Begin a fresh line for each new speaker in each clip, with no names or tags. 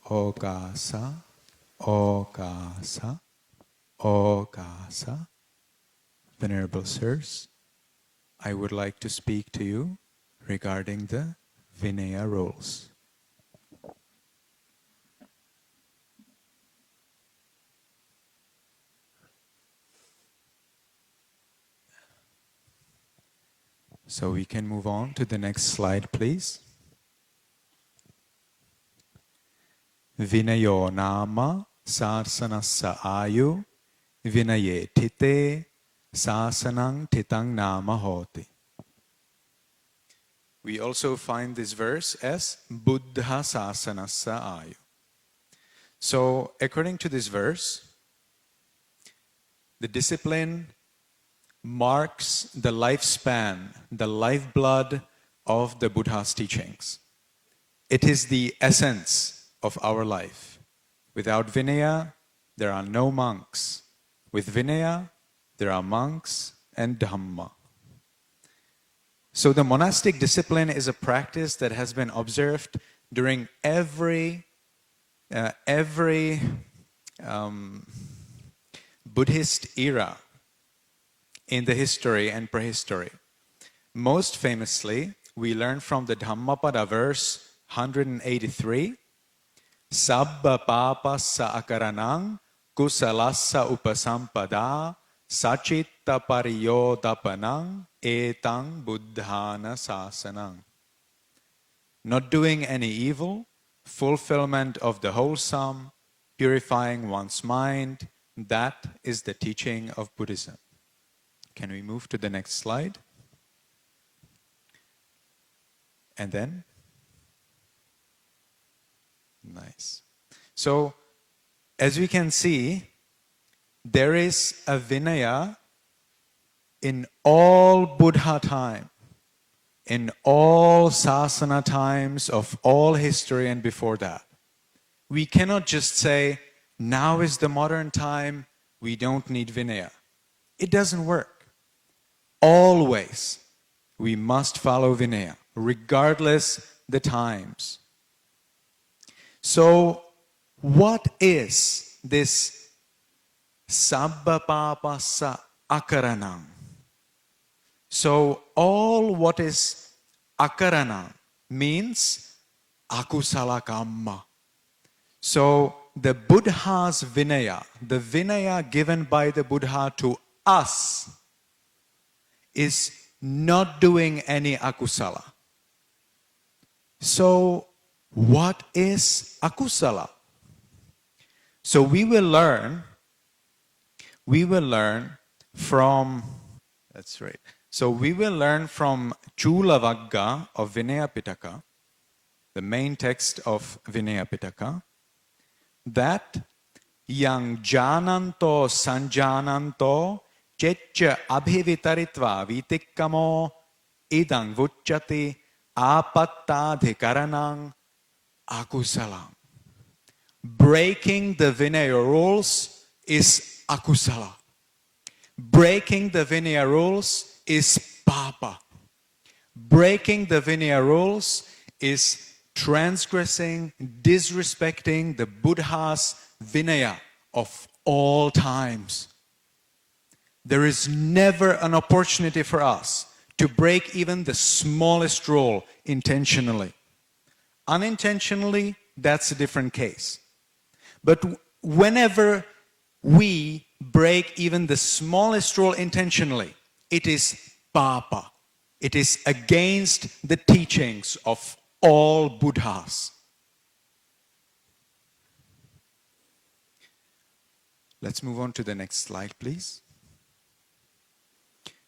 Okasa, Okasa, Okasa. Venerable Sirs, I would like to speak to you regarding the Vinaya rules. So we can move on to the next slide, please. Vinayo nama sarsanassa ayu vinaye tite sasanang titang nama hoti. We also find this verse as Buddha sasanassa ayu. So according to this verse, the discipline marks the lifespan, the lifeblood of the Buddha's teachings. It is the essence of our life. Without Vinaya, there are no monks. With Vinaya, there are monks and Dhamma. So the monastic discipline is a practice that has been observed during every Buddhist era in the history and prehistory. Most famously, we learn from the Dhammapada verse 183, Sabba papassa akaranang kusalassa upasampada sachitta pariyodapanang etang buddhana sasanang. Not doing any evil, fulfillment of the wholesome, purifying one's mind, that is the teaching of Buddhism. Can we move to the next slide? And then? Nice. So, as we can see, there is a Vinaya in all Buddha time, in all Sasana times of all history and before that. We cannot just say, now is the modern time, we don't need Vinaya. It doesn't work. Always, we must follow Vinaya, regardless the times. So, what is this Sabba papassa akaranam? So, all what is akaranam means akusala kamma. So, the Buddha's Vinaya, the Vinaya given by the Buddha to us, is not doing any akusala. So, what is akusala? So we will learn from, that's right. So we will learn from Chula Vagga of Vinaya Pitaka, the main text of Vinaya Pitaka, that yang jananto sanjananto cecca abhivitaritva vitikkamo idang vucchati apattadhikaranang akusalam. Breaking the Vinaya rules is akusala. Breaking the Vinaya rules is papa. Breaking the Vinaya rules is transgressing, disrespecting the Buddha's Vinaya of all times. There is never an opportunity for us to break even the smallest rule intentionally. Unintentionally, that's a different case. But whenever we break even the smallest rule intentionally, it is papa. It is against the teachings of all Buddhas. Let's move on to the next slide, please.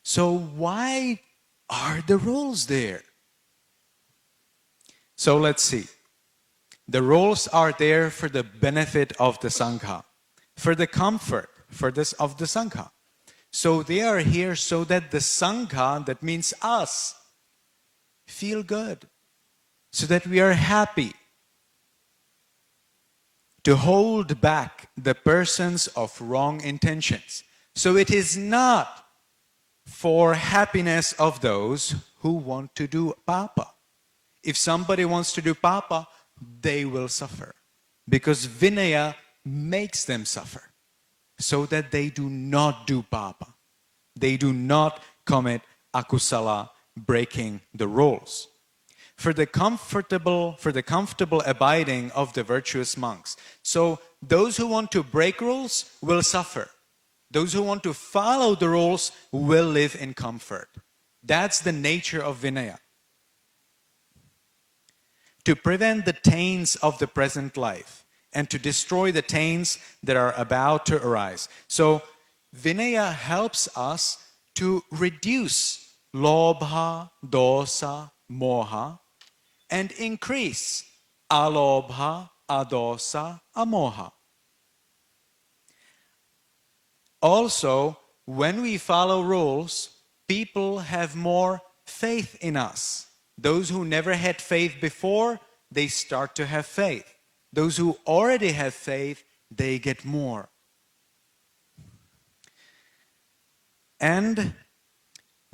So why are the rules there? So let's see. The rules are there for the benefit of the Sangha, for the comfort of the Sangha. So they are here so that the Sangha, that means us, feel good, so that we are happy to hold back the persons of wrong intentions. So it is not for happiness of those who want to do papa. If somebody wants to do papa, they will suffer. because Vinaya makes them suffer so that they do not do papa. They do not commit akusala, breaking the rules. For the comfortable abiding of the virtuous monks. So those who want to break rules will suffer. Those who want to follow the rules will live in comfort. That's the nature of Vinaya. To prevent the taints of the present life and to destroy the taints that are about to arise. So Vinaya helps us to reduce lobha, dosa, moha, and increase alobha, adosa, amoha. Also, when we follow rules, people have more faith in us. Those who never had faith before, they start to have faith. Those who already have faith, they get more. And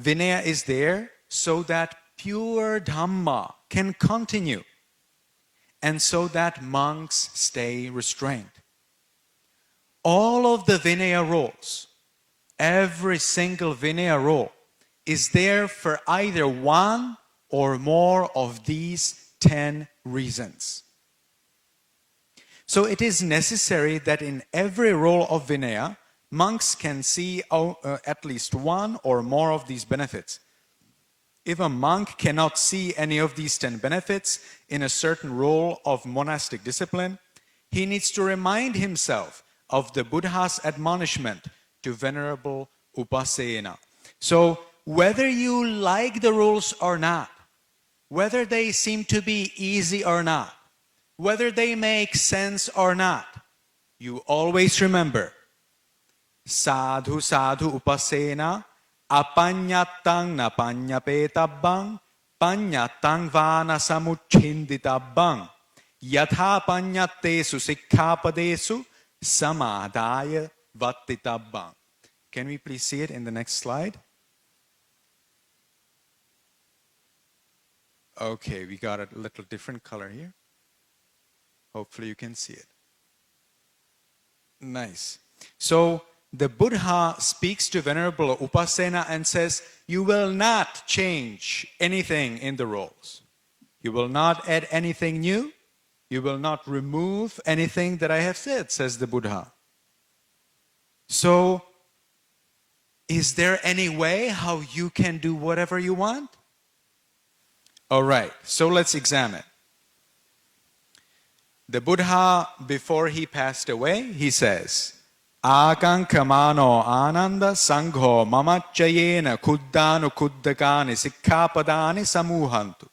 Vinaya is there so that pure Dhamma can continue and so that monks stay restrained. All of the Vinaya rules, every single Vinaya rule is there for either one or more of these 10 reasons. So it is necessary that in every rule of Vinaya, monks can see at least one or more of these benefits. If a monk cannot see any of these 10 benefits in a certain role of monastic discipline, he needs to remind himself of the Buddha's admonishment to Venerable Upasena. So whether you like the rules or not, whether they seem to be easy or not, whether they make sense or not, you always remember, sadhu sadhu upasena apanyatang napanyapetabang panyatang vana samuchinditabang yatha panyatesu sikkhapadesu samadaya vattitabang. Can we please see it in the next slide? Okay, we got a little different color here. Hopefully you can see it. Nice. So the Buddha speaks to Venerable Upasena and says, you will not change anything in the rules. You will not add anything new. You will not remove anything that I have said, says the Buddha. So, is there any way how you can do whatever you want? All right, so let's examine. The Buddha, before he passed away, he says, Akankamano ananda sangho mamachayena kuddanu kuddakani sikkhapadani samuhantu.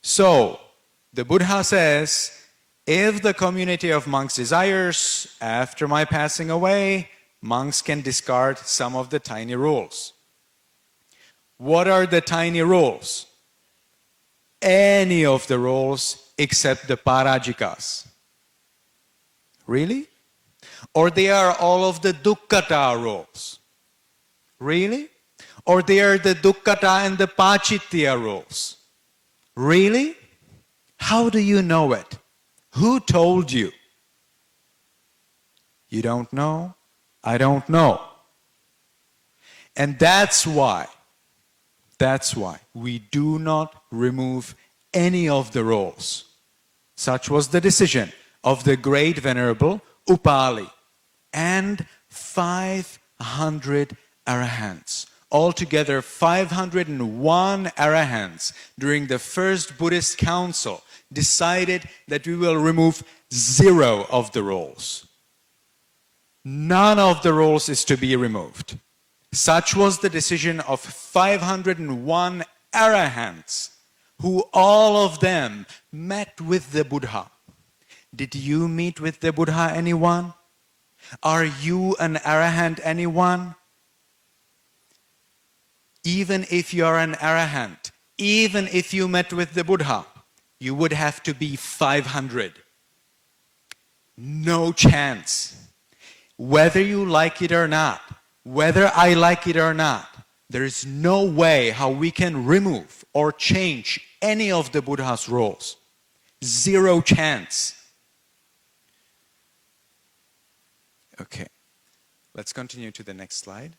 So, the Buddha says, if the community of monks desires, after my passing away, monks can discard some of the tiny rules. What are the tiny rules? Any of the rules except the parajikas. Really? Or they are all of the dukkata rules. Really? Or they are the dukkata and the pachitya rules. Really? How do you know it? Who told you? You don't know? I don't know. And that's why we do not remove any of the rules. Such was the decision of the great Venerable Upali and 500 arahants. Altogether 501 arahants during the first Buddhist council decided that we will remove 0 of the rules. None of the rules is to be removed. Such was the decision of 501 arahants, who all of them met with the Buddha. Did you meet with the Buddha, anyone? Are you an arahant, anyone? Even if you are an arahant, even if you met with the Buddha, you would have to be 500. No chance. Whether you like it or not, whether I like it or not, there is no way how we can remove or change any of the Buddha's rules. Zero chance. Okay, let's continue to the next slide.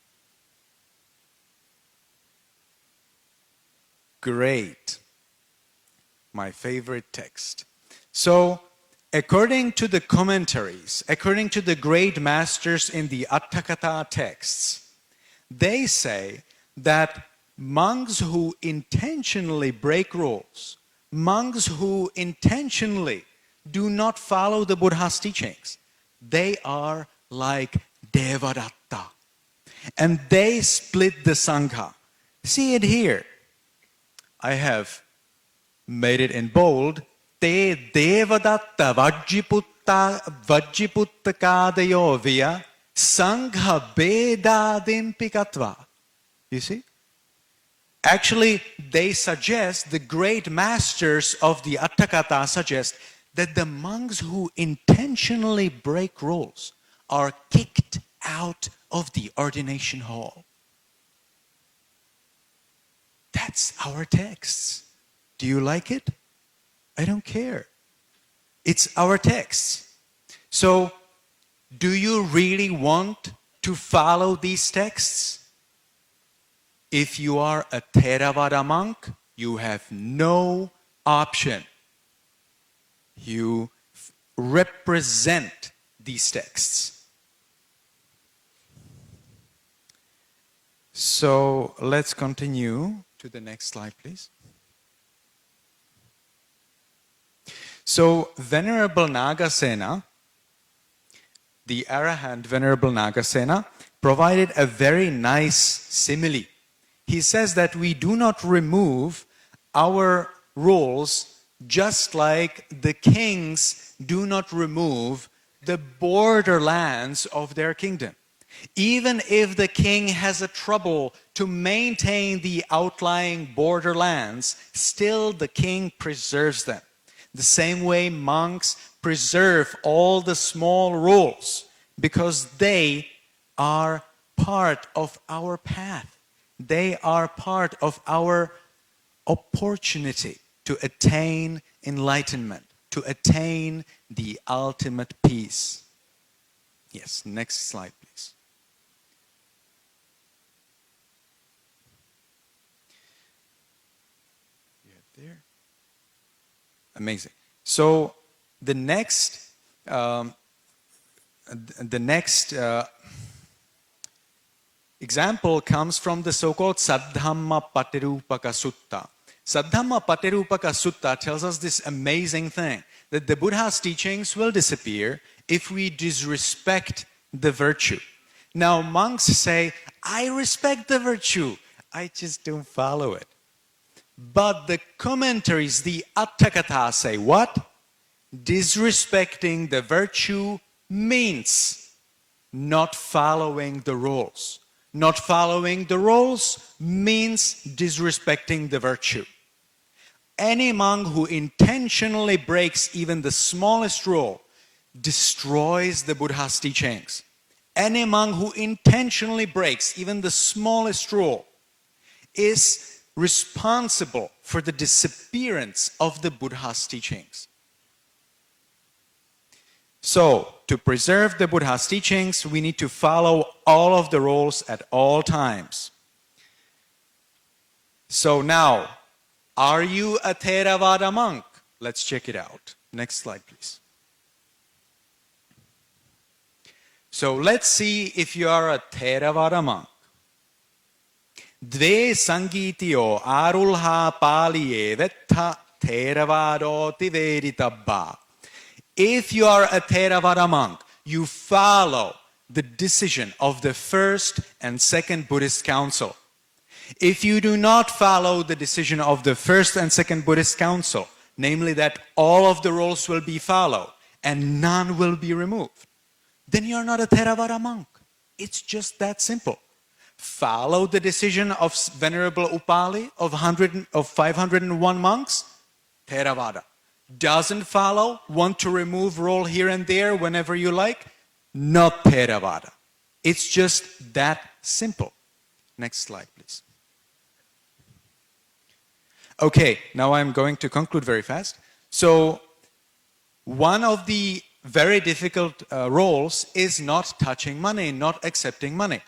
Great. My favorite text. So, according to the commentaries, according to the great masters in the Atthakatha texts, they say that monks who intentionally break rules, monks who intentionally do not follow the Buddha's teachings, they are like Devadatta. And they split the Sangha. See it here. I have made it in bold. Te Devadatta Vajjiputtakadayo via Sangha Bedadimpikatva. You see? Actually, they suggest, the great masters of the Atthakatha suggest that the monks who intentionally break rules are kicked out of the ordination hall. That's our texts. Do you like it? I don't care. It's our texts. So, do you really want to follow these texts? If you are a Theravada monk, you have no option. You represent these texts. So let's continue to the next slide, please. So Venerable Nagasena, the Arahant Venerable Nagasena, provided a very nice simile. He says that we do not remove our rules just like the kings do not remove the borderlands of their kingdom. Even if the king has a trouble to maintain the outlying borderlands, still the king preserves them. The same way monks preserve all the small rules because they are part of our path. They are part of our opportunity to attain enlightenment, to attain the ultimate peace. Yes, next slide, please. You have there. Amazing. So the next example comes from the so-called Saddhamma Patirupaka Sutta. Saddhamma Patirupaka Sutta tells us this amazing thing, that the Buddha's teachings will disappear if we disrespect the virtue. Now monks say, I respect the virtue, I just don't follow it. But the commentaries, the Atthakatha say what? Disrespecting the virtue means not following the rules. Not following the rules means disrespecting the virtue. Any monk who intentionally breaks even the smallest rule destroys the Buddha's teachings. Any monk who intentionally breaks even the smallest rule is responsible for the disappearance of the Buddha's teachings. So, to preserve the Buddha's teachings, we need to follow all of the rules at all times. So now, are you a Theravada monk? Let's check it out. Next slide, please. So let's see if you are a Theravada monk. Dve sangitio arulha paliye vetha Theravadoti veritabba. If you are a Theravada monk, you follow the decision of the first and second Buddhist council. If you do not follow the decision of the first and second Buddhist council, namely that all of the rules will be followed and none will be removed, then you are not a Theravada monk. It's just that simple. Follow the decision of Venerable Upali of 501 monks, Theravada. Doesn't follow, want to remove rule here and there whenever you like, not Theravada. It's just that simple. Next slide, please. Okay, now I'm going to conclude very fast. So One of the very difficult roles is not touching money, not accepting money.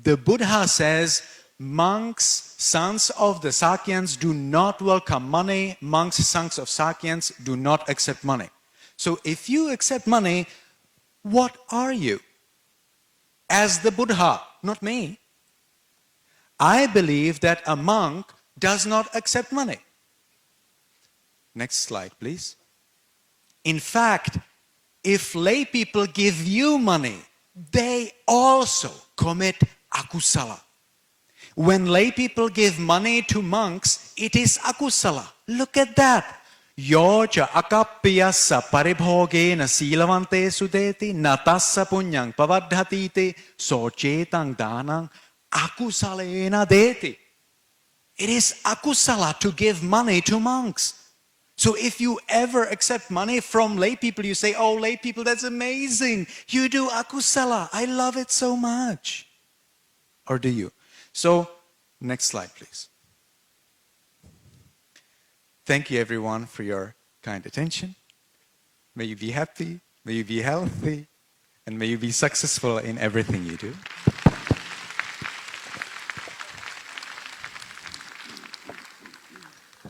The Buddha says, monks, sons of the Sakyans do not welcome money. Monks, sons of Sakyans do not accept money. So if you accept money, what are you? As the Buddha, not me. I believe that a monk does not accept money. Next slide, please. In fact, if lay people give you money, they also commit akusala. When lay people give money to monks, it is akusala. Look at that. Yoja akappiyassa paribhogena silavante sudeti natassa punyang pavadhatite socetang danang akusalena deti. It is akusala to give money to monks. So if you ever accept money from lay people, you say, oh, lay people, that's amazing. You do akusala. I love it so much. Or do you? So, next slide, please. Thank you, everyone, for your kind attention. May you be happy, may you be healthy, and may you be successful in everything you do.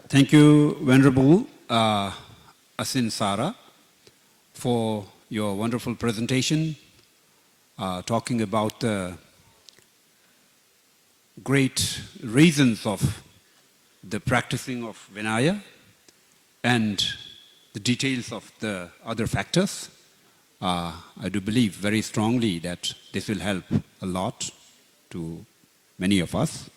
Thank you, Venerable Asin Sara, for your wonderful presentation, talking about the great reasons of the practicing of Vinaya and the details of the other factors. I do believe very strongly that this will help a lot to many of us.